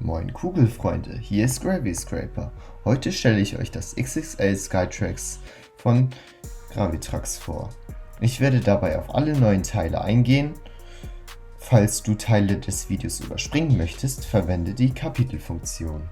Moin Kugelfreunde, hier ist Gravy Scraper. Heute stelle ich euch das XXL Skytrax von Gravitrax vor. Ich werde dabei auf alle neuen Teile eingehen. Falls du Teile des Videos überspringen möchtest, verwende die Kapitelfunktion.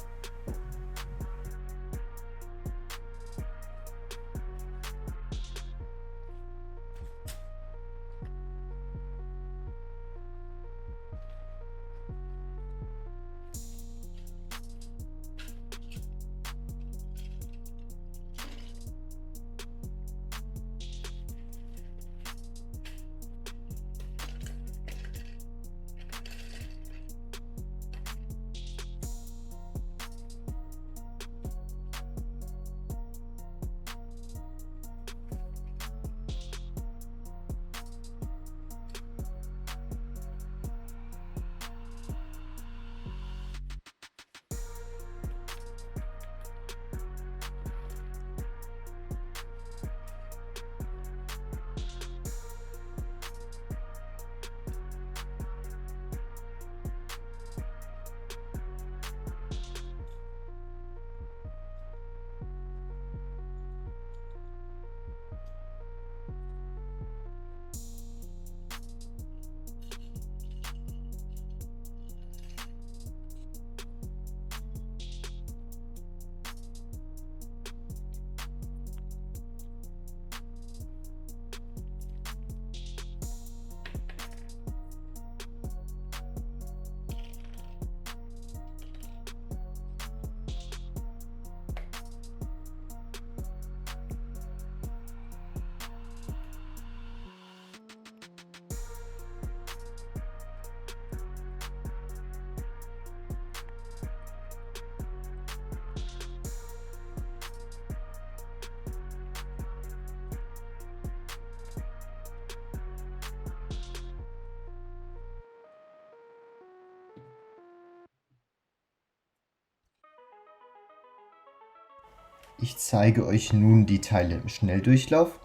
Ich zeige euch nun die Teile im Schnelldurchlauf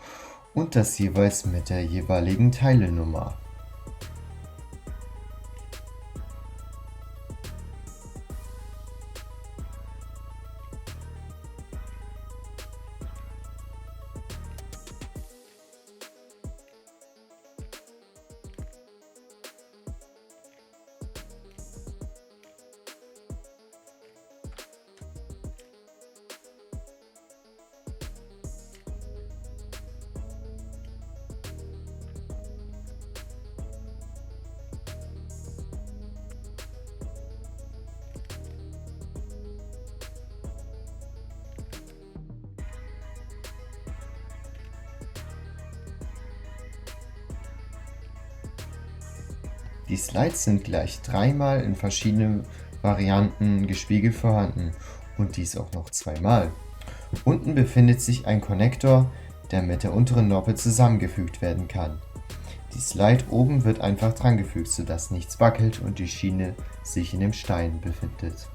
und das jeweils mit der jeweiligen Teilenummer. Die Slides sind gleich dreimal in verschiedenen Varianten gespiegelt vorhanden und dies auch noch zweimal. Unten befindet sich ein Konnektor, der mit der unteren Noppe zusammengefügt werden kann. Die Slide oben wird einfach drangefügt, sodass nichts wackelt und die Schiene sich in dem Stein befindet.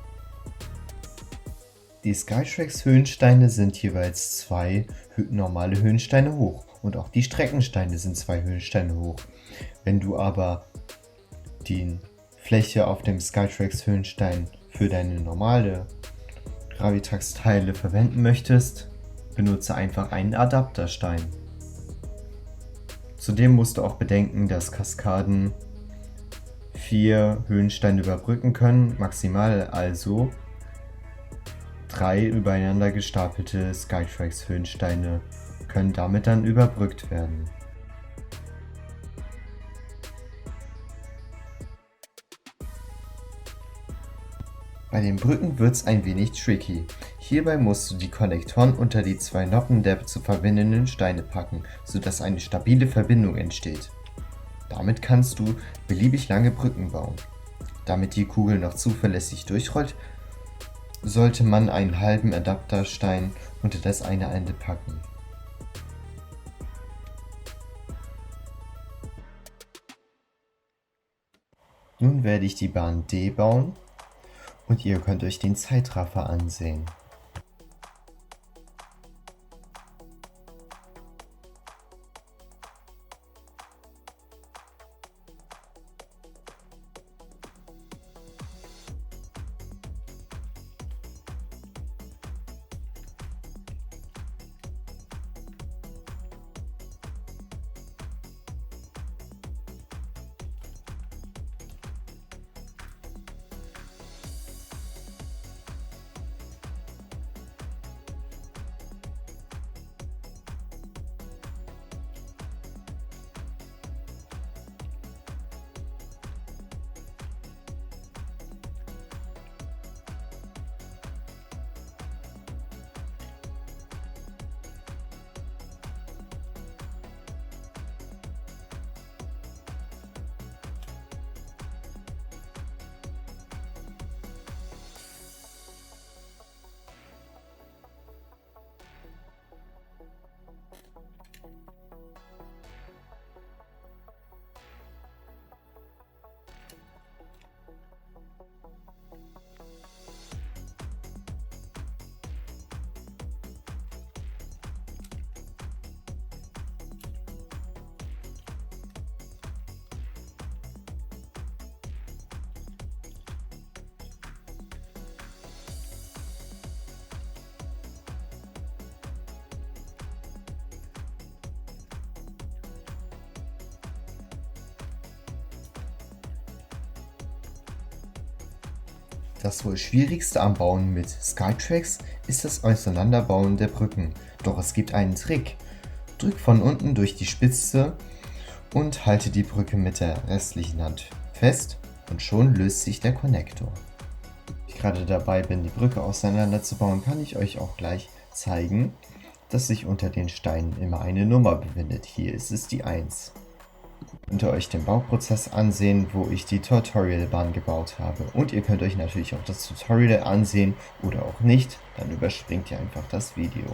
Die Skytrax Höhensteine sind jeweils zwei normale Höhensteine hoch und auch die Streckensteine sind 2 Höhensteine hoch. Wenn du aber die Fläche auf dem Skytrax Höhenstein für deine normale Gravitrax Teile verwenden möchtest, benutze einfach einen Adapterstein. Zudem musst du auch bedenken, dass Kaskaden 4 Höhensteine überbrücken können, maximal also 3 übereinander gestapelte Skytrax Höhensteine können damit dann überbrückt werden. Bei den Brücken wird's ein wenig tricky. Hierbei musst du die Konnektoren unter die 2 Noppen der zu verbindenden Steine packen, sodass eine stabile Verbindung entsteht. Damit kannst du beliebig lange Brücken bauen. Damit die Kugel noch zuverlässig durchrollt, sollte man einen halben Adapterstein unter das eine Ende packen. Nun werde ich die Bahn D bauen. Und ihr könnt euch den Zeitraffer ansehen. Das wohl schwierigste am Bauen mit Skytrax ist das Auseinanderbauen der Brücken. Doch es gibt einen Trick. Drück von unten durch die Spitze und halte die Brücke mit der restlichen Hand fest und schon löst sich der Konnektor. Wenn ich gerade dabei bin, die Brücke auseinanderzubauen, kann ich euch auch gleich zeigen, dass sich unter den Steinen immer eine Nummer befindet. Hier ist es die 1. Könnt ihr euch den Bauprozess ansehen, wo ich die Tutorial-Bahn gebaut habe. Und ihr könnt euch natürlich auch das Tutorial ansehen oder auch nicht, dann überspringt ihr einfach das Video.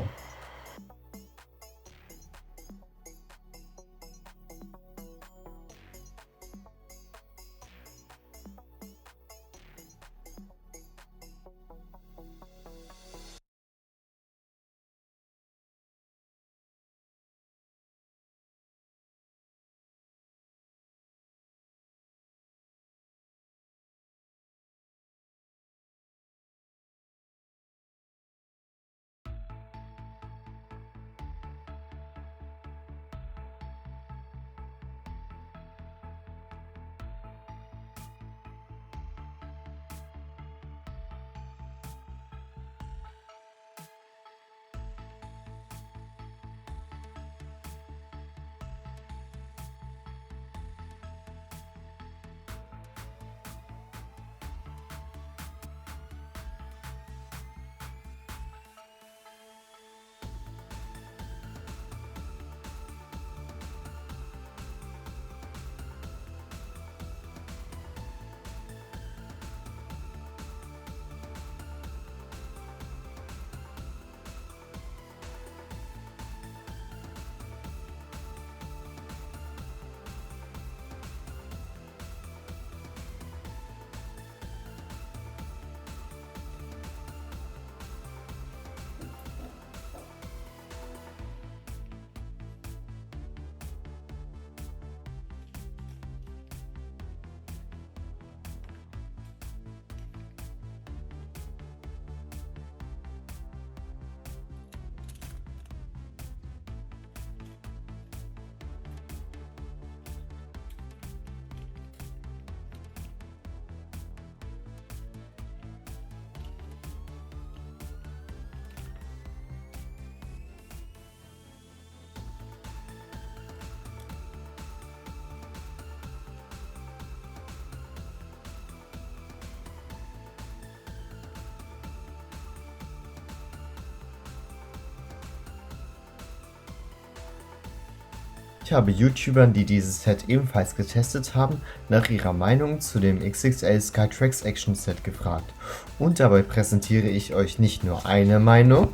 Ich habe YouTubern, die dieses Set ebenfalls getestet haben, nach ihrer Meinung zu dem XXL Skytrax Action Set gefragt. Und dabei präsentiere ich euch nicht nur eine Meinung,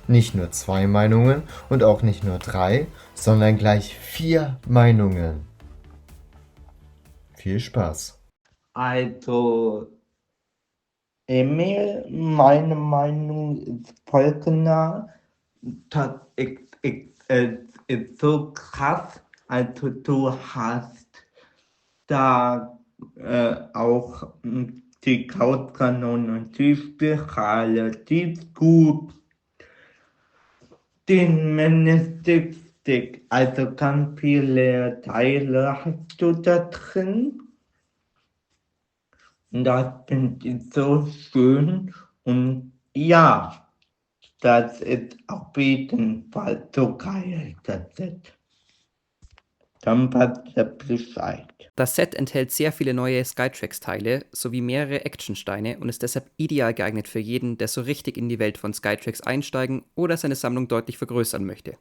nicht nur 2 Meinungen und auch nicht nur 3, sondern gleich 4 Meinungen. Viel Spaß! Also, Emil, meine Meinung ist folgender. Das ist so krass. Also, du hast da auch die Krautkanone, die Spirale, die Scoop, den Stick. Also, ganz viele Teile hast du da drin. Und das finde ich so schön und ja, das ist auf jeden Fall so geil, das Set. Dann passt der Bescheid. Das Set enthält sehr viele neue Skytrax-Teile sowie mehrere Actionsteine und ist deshalb ideal geeignet für jeden, der so richtig in die Welt von Skytrax einsteigen oder seine Sammlung deutlich vergrößern möchte.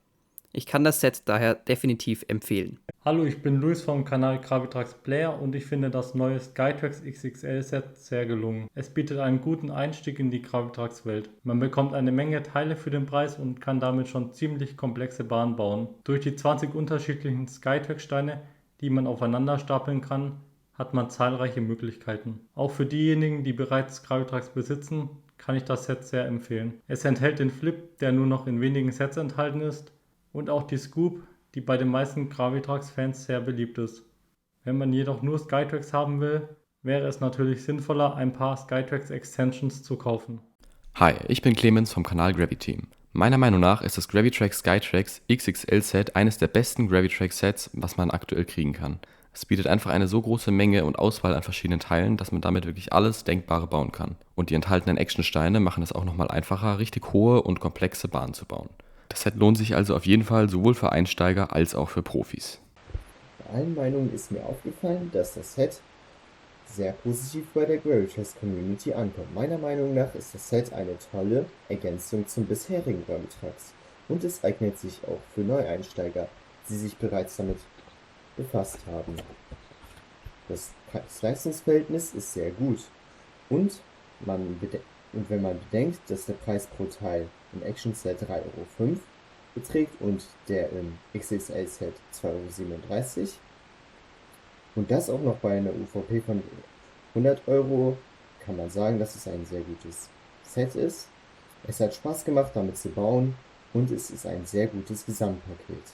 Ich kann das Set daher definitiv empfehlen. Hallo, ich bin Luis vom Kanal Gravitrax Player und ich finde das neue Skytrax XXL Set sehr gelungen. Es bietet einen guten Einstieg in die Gravitrax Welt. Man bekommt eine Menge Teile für den Preis und kann damit schon ziemlich komplexe Bahnen bauen. Durch die 20 unterschiedlichen Skytrax Steine, die man aufeinander stapeln kann, hat man zahlreiche Möglichkeiten. Auch für diejenigen, die bereits Gravitrax besitzen, kann ich das Set sehr empfehlen. Es enthält den Flip, der nur noch in wenigen Sets enthalten ist, und auch die Scoop, die bei den meisten Gravitrax-Fans sehr beliebt ist. Wenn man jedoch nur Skytrax haben will, wäre es natürlich sinnvoller, ein paar Skytrax Extensions zu kaufen. Hi, ich bin Clemens vom Kanal Graviteam. Meiner Meinung nach ist das Gravitrax Skytrax XXL Set eines der besten Gravitrax Sets, was man aktuell kriegen kann. Es bietet einfach eine so große Menge und Auswahl an verschiedenen Teilen, dass man damit wirklich alles Denkbare bauen kann. Und die enthaltenen Actionsteine machen es auch nochmal einfacher, richtig hohe und komplexe Bahnen zu bauen. Das Set lohnt sich also auf jeden Fall sowohl für Einsteiger als auch für Profis. Bei allen Meinungen ist mir aufgefallen, dass das Set sehr positiv bei der Gravitrax Community ankommt. Meiner Meinung nach ist das Set eine tolle Ergänzung zum bisherigen Gravitrax und es eignet sich auch für Neueinsteiger, die sich bereits damit befasst haben. Das Leistungsverhältnis ist sehr gut und wenn man bedenkt, dass der Preis pro Teil im Action-Set 3,05 € beträgt und der im XXL-Set 2,37 € und das auch noch bei einer UVP von 100 €, kann man sagen, dass es ein sehr gutes Set ist. Es hat Spaß gemacht, damit zu bauen und es ist ein sehr gutes Gesamtpaket.